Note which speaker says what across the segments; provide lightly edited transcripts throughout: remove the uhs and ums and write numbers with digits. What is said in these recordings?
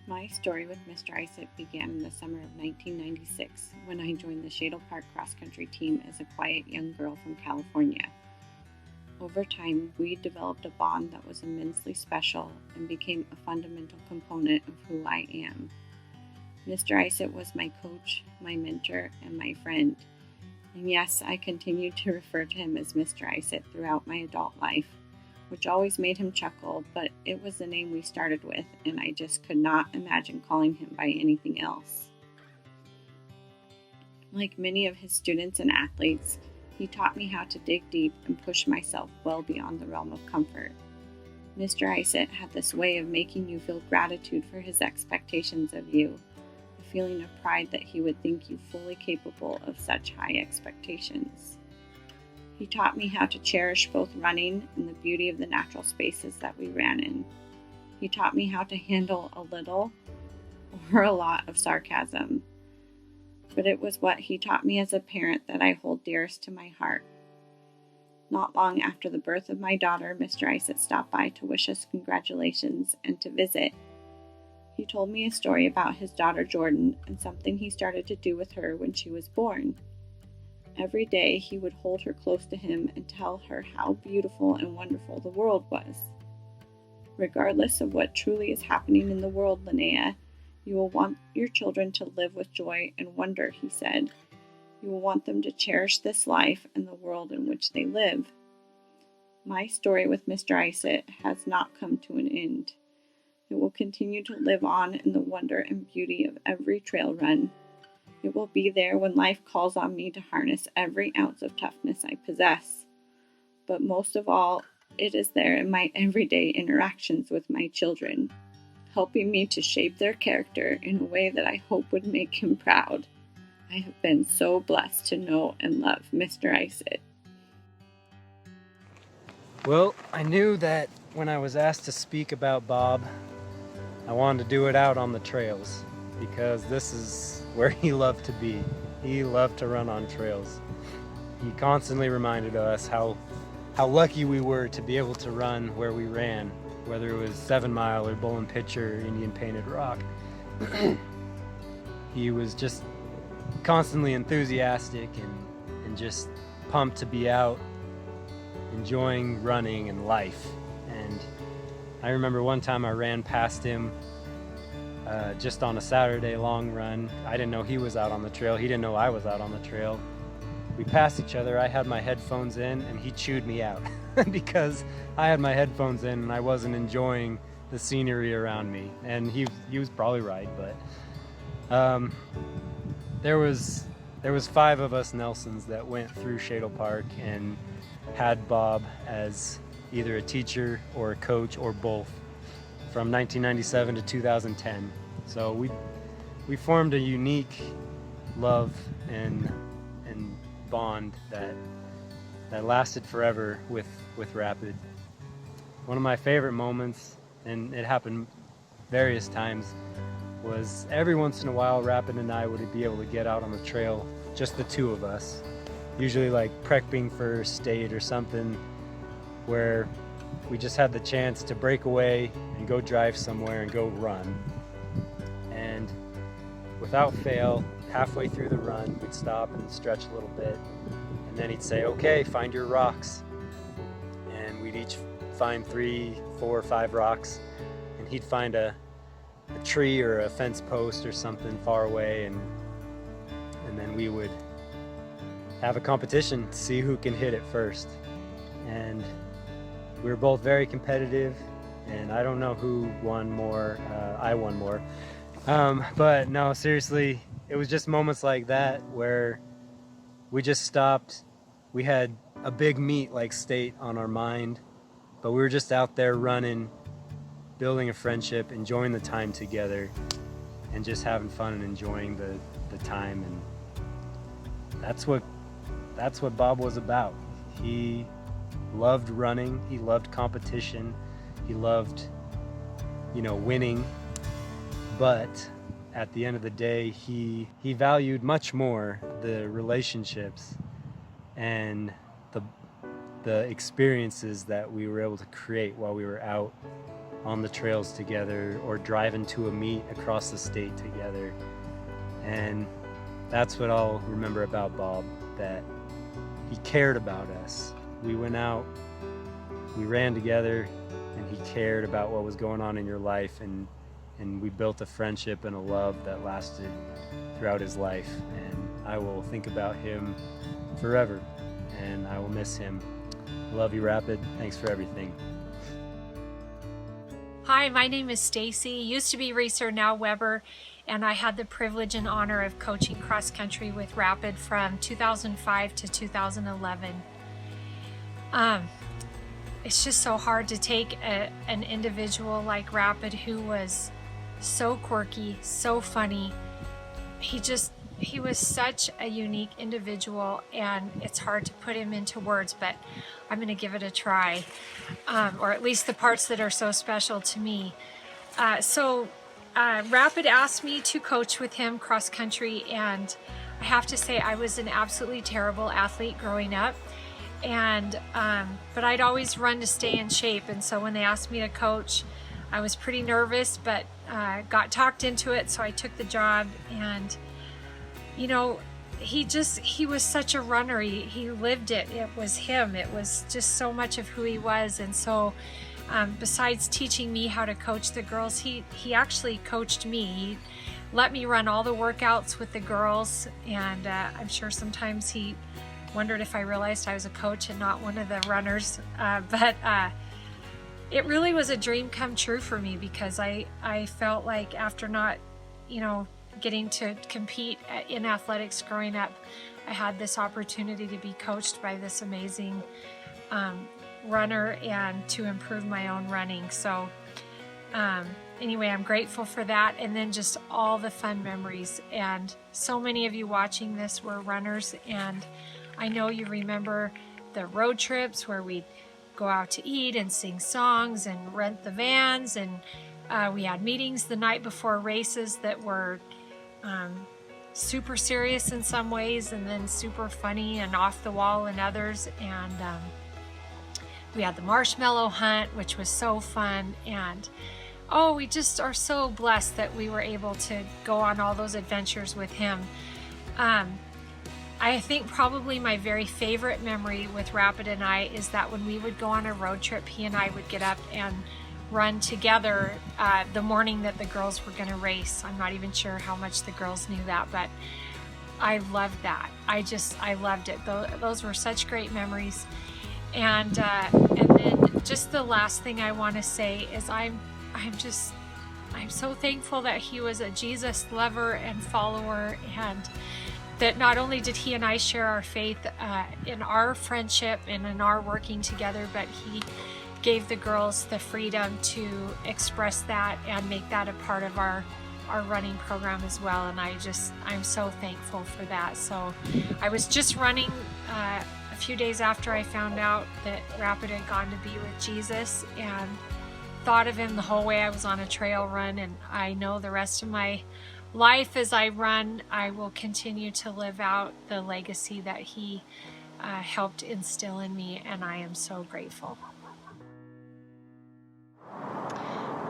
Speaker 1: My story with Mr. Isaac began in the summer of 1996 when I joined the Shadle Park cross-country team as a quiet young girl from California. Over time, we developed a bond that was immensely special and became a fundamental component of who I am. Mr. Isaac was my coach, my mentor, and my friend. And yes, I continued to refer to him as Mr. Isaac throughout my adult life, which always made him chuckle, but it was the name we started with, and I just could not imagine calling him by anything else. Like many of his students and athletes, he taught me how to dig deep and push myself well beyond the realm of comfort. Mr. Isaac had this way of making you feel gratitude for his expectations of you, a feeling of pride that he would think you fully capable of such high expectations. He taught me how to cherish both running and the beauty of the natural spaces that we ran in. He taught me how to handle a little or a lot of sarcasm. But it was what he taught me as a parent that I hold dearest to my heart. Not long after the birth of my daughter, Mr. Isaac stopped by to wish us congratulations and to visit. He told me a story about his daughter Jordan and something he started to do with her when she was born. Every day he would hold her close to him and tell her how beautiful and wonderful the world was. Regardless of what truly is happening in the world, Linnea, you will want your children to live with joy and wonder, he said. You will want them to cherish this life and the world in which they live. My story with Mr. Isaac has not come to an end. It will continue to live on in the wonder and beauty of every trail run. It will be there when life calls on me to harness every ounce of toughness I possess. But most of all, it is there in my everyday interactions with my children, helping me to shape their character in a way that I hope would make him proud. I have been so blessed to know and love Mr. Isaac.
Speaker 2: Well, I knew that when I was asked to speak about Bob, I wanted to do it out on the trails, because this is where he loved to be. He loved to run on trails. He constantly reminded us how lucky we were to be able to run where we ran, whether it was 7 Mile or Bull and Pitch or Indian Painted Rock. He was just constantly enthusiastic and just pumped to be out enjoying running and life. And I remember one time I ran past him just on a Saturday long run. I didn't know he was out on the trail. He didn't know I was out on the trail. We passed each other. I had my headphones in and he chewed me out because I had my headphones in and I wasn't enjoying the scenery around me. And he was probably right, but there was 5 of us Nelsons that went through Shadle Park and had Bob as either a teacher or a coach or both from 1997 to 2010. So we formed a unique love and bond that lasted forever with Rapid. One of my favorite moments, and it happened various times, was every once in a while Rapid and I would be able to get out on the trail, just the 2 of us, usually like prepping for state or something, where we just had the chance to break away and go drive somewhere and go run. And without fail, halfway through the run, we'd stop and stretch a little bit. And then he'd say, okay, find your rocks. And we'd each find 3, 4, 5 rocks. And he'd find a tree or a fence post or something far away. And then we would have a competition to see who can hit it first. And we were both very competitive, and I don't know who won more. I won more. But no, seriously, it was just moments like that where we just stopped. We had a big meet like state on our mind, but we were just out there running, building a friendship, enjoying the time together, and just having fun and enjoying the time. And that's what Bob was about. He loved running, he loved competition, he loved, winning, but at the end of the day, he valued much more the relationships and the experiences that we were able to create while we were out on the trails together or driving to a meet across the state together. And that's what I'll remember about Bob, that he cared about us. We went out, we ran together, and he cared about what was going on in your life, and we built a friendship and a love that lasted throughout his life. And I will think about him forever, and I will miss him. Love you, Rapid. Thanks for everything.
Speaker 3: Hi, my name is Stacy. Used to be Reeser, now Weber, and I had the privilege and honor of coaching cross country with Rapid from 2005 to 2011. It's just so hard to take an individual like Rapid, who was so quirky, so funny. He was such a unique individual, and it's hard to put him into words, but I'm going to give it a try, or at least the parts that are so special to me. Rapid asked me to coach with him cross country, and I have to say I was an absolutely terrible athlete growing up, and but I'd always run to stay in shape, and so when they asked me to coach, I was pretty nervous, but got talked into it, so I took the job. And you know, he was such a runner. He lived it. It was him. It was just so much of who he was. And so besides teaching me how to coach the girls, he actually coached me. He let me run all the workouts with the girls, and I'm sure sometimes he wondered if I realized I was a coach and not one of the runners, but it really was a dream come true for me, because I felt like after not, getting to compete in athletics growing up, I had this opportunity to be coached by this amazing runner and to improve my own running. So anyway, I'm grateful for that, and then just all the fun memories. And so many of you watching this were runners, and I know you remember the road trips where we'd go out to eat and sing songs and rent the vans, and we had meetings the night before races that were super serious in some ways, and then super funny and off the wall in others. And we had the marshmallow hunt, which was so fun. And we just are so blessed that we were able to go on all those adventures with him. I think probably my very favorite memory with Rapid and I is that when we would go on a road trip, he and I would get up and run together the morning that the girls were going to race. I'm not even sure how much the girls knew that, but I loved that. I loved it. Those were such great memories. And then just the last thing I want to say is I'm so thankful that he was a Jesus lover and follower, and that not only did he and I share our faith in our friendship and in our working together, but he gave the girls the freedom to express that and make that a part of our running program as well. And I'm so thankful for that. So I was just running a few days after I found out that Rapid had gone to be with Jesus, and thought of him the whole way I was on a trail run. And I know the rest of my life as I run, I will continue to live out the legacy that he helped instill in me, and I am so grateful.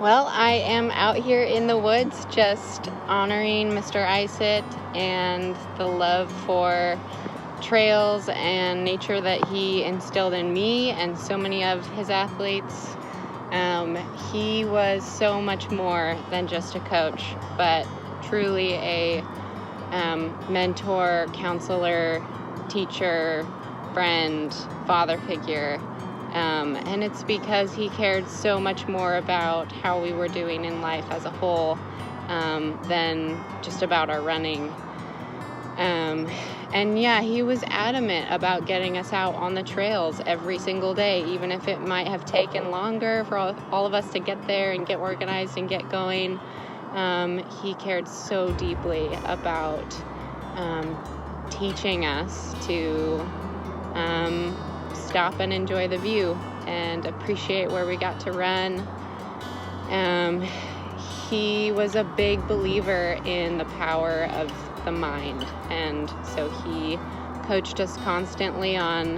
Speaker 4: Well, I am out here in the woods just honoring Mr. Isett and the love for trails and nature that he instilled in me and so many of his athletes. He was so much more than just a coach, but truly a mentor, counselor, teacher, friend, father figure. And it's because he cared so much more about how we were doing in life as a whole than just about our running. And yeah, he was adamant about getting us out on the trails every single day, even if it might have taken longer for all of us to get there and get organized and get going. He cared so deeply about teaching us to stop and enjoy the view and appreciate where we got to run. He was a big believer in the power of the mind, and so he coached us constantly on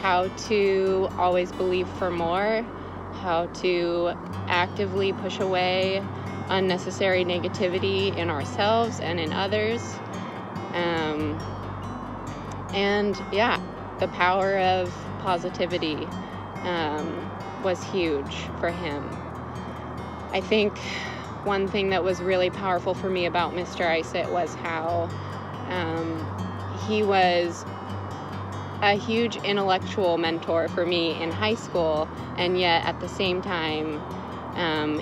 Speaker 4: how to always believe for more, how to actively push away unnecessary negativity in ourselves and in others. And yeah, the power of positivity was huge for him. I think one thing that was really powerful for me about Mr. Isett was how he was a huge intellectual mentor for me in high school, and yet at the same time,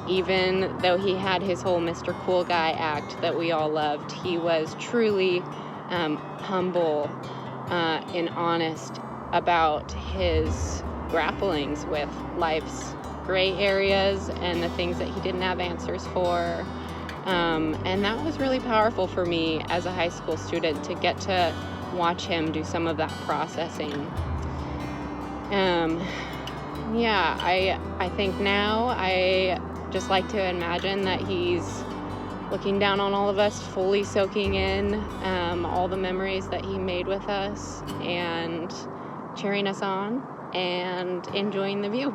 Speaker 4: even though he had his whole Mr. Cool Guy act that we all loved, he was truly humble and honest about his grapplings with life's gray areas and the things that he didn't have answers for. And that was really powerful for me as a high school student to get to watch him do some of that processing. I think now I just like to imagine that he's looking down on all of us, fully soaking in all the memories that he made with us and cheering us on and enjoying the view.